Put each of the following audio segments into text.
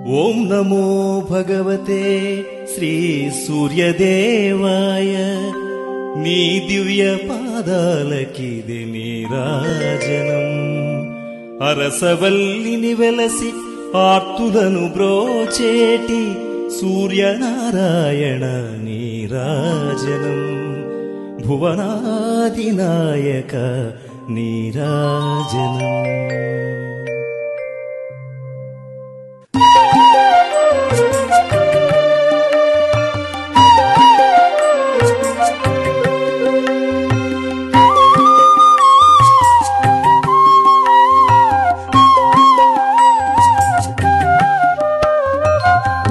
ఓం నమో భగవతే శ్రీ సూర్యదేవాయ. నీ దివ్య పాదాలకిది నీరాజనం. అరసవల్లిని వెలసి ఆర్తులను బ్రోచేటి సూర్యనారాయణ నీరాజనం. భువనాదినాయక నీరాజనం.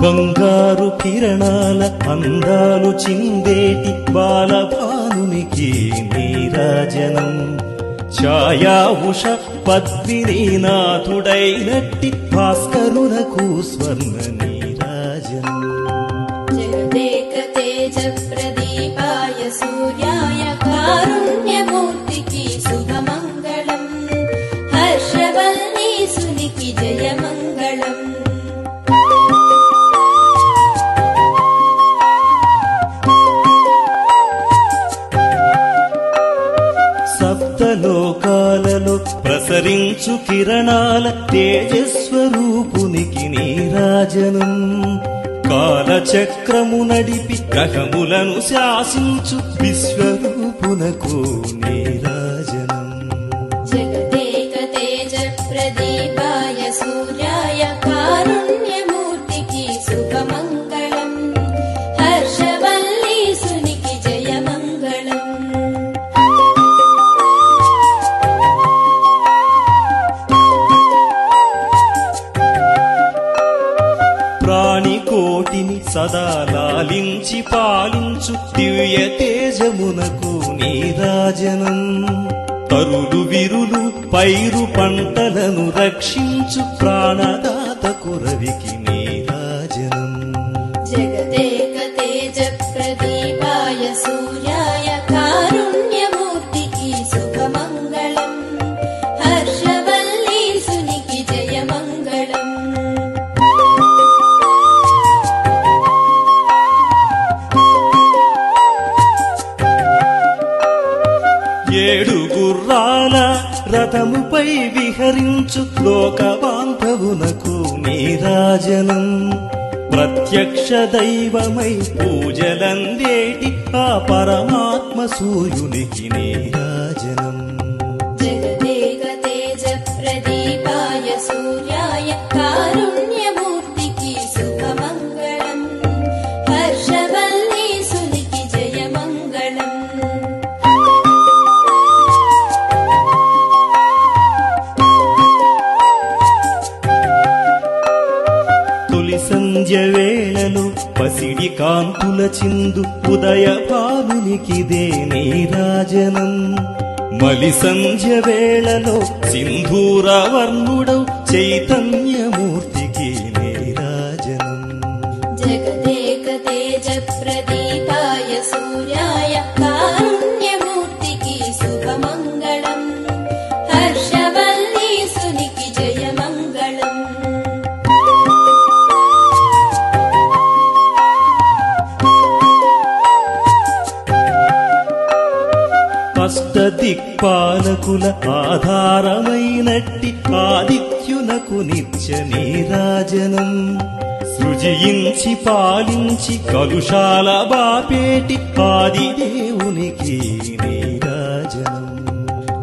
బంగారు కిరణాల అందాలు చిందేటి బాలభానునికి నీరాజనం. ఛాయా ఉష పద్మినీనాథుడైనట్టి భాస్కరునకు స్వర్ణ నీరాజనం. జగదేక తేజ ప్రదీపాయ సూర్యాయ కారుణ్యమూర్తికి శుభమంగళం. హర్షవల్లీసునికి జయమంగళం. సప్తలోకాలలో ప్రసరించు కిరణాల తేజస్వరూపునికి నీరాజనం. కాలచక్రము నడిపి గ్రహములను శాసించు విశ్వరూపునకు నీరాజనం. జగదేక తేజ ప్రదీపాయ సూర్యాయ కారుణ్యమూర్తికి శుభమంగళం. హర్షవల్లీసునికి జయమంగళం. ప్రాణికోటిని సదా లాలించి పాలించు దివ్య తేజమునకు నీరాజనం. తరులు విరులు పైరు పంటలను రక్షించు ప్రాణదాతకు రవికి నీరాజనం. జగదేక తేజ ప్రదీపాయ సూర్యాయ కారుణ్యమూర్తికి శుభమంగళం. హర్షవల్లీసునికి జయమంగళం. ఏడు గుర్రాల రథముపై విహరించు లోక బాంధవునకు నీరాజనం. ప్రత్యక్ష దైవమై పూజలందేటి ఆ పరమాత్మ సూర్యునికి నీరాజనం. జగదేక తేజ ప్రదీపాయ సూర్యాయ కారుణ్యమూర్తికి శుభమంగళం. హర్షవల్లీసునికి జయమంగళం. తొలి సంధ్య వేళలో పసిడి కాంతుల చిందు ఉదయ భానునికిదే నీరాజనం. మలి సంధ్య వేళలో సింధూర వర్ణుడౌ చైతన్యమూర్తికి నీరాజనం. జగదేక తేజ ప్రదీపాయ సూర్యాయ కారుణ్యమూర్తికి శుభమంగళం. హర్షవల్లీసునికి జయమంగళం. అష్టదిక్పాలకుల ఆధారమైనట్టి ఆదిత్యునకు నిత్య నీరాజనం. సృజించి పాలించి కలుషాల బాపేటి ఆదిదేవునికి నీరాజనం.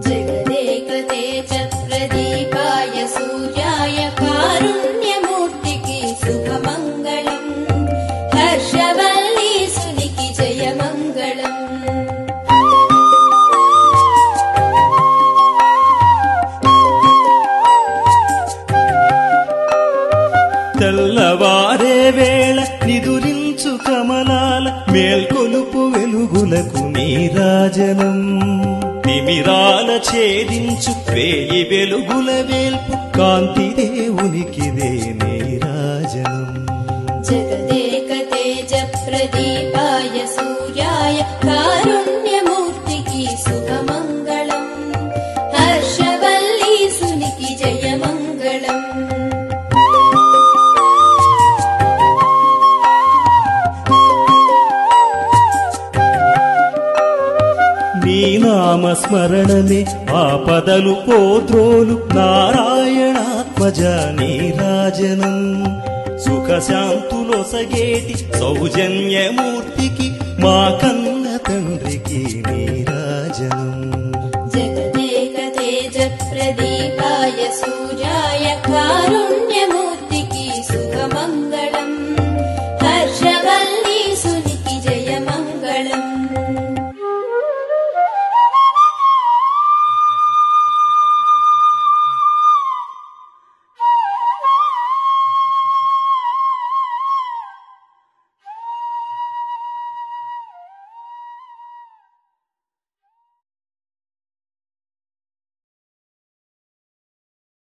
జగదేక తేజ ప్రదీపాయ సూర్యాయ కారుణ్యమూర్తికి శుభమంగళం. హర్షవల్లీసునికి జయమంగళం. తెల్లవారే వేళ నిదురించు కమలాల మేల్కొలుపు వెలుగులకు నీరాజనం. తిమిరాల ఛేదించు వేయి వెలుగుల వేల్పు కాంతి దేవునికిదే నీరాజనం. జగదేక తేజ ప్రదీపాయ సూర్యాయ కారుణ్యమూర్తికి శుభమంగళం. హర్షవల్లీసునికి జయమంగళం. స్మరణమే ఆపదలు పోద్రోలు నారాయణాత్మజ నీరాజనం సుఖశాంతులొసగేటి సౌజన్యమూర్తికి మా కన్న తండ్రికి నీరాజనం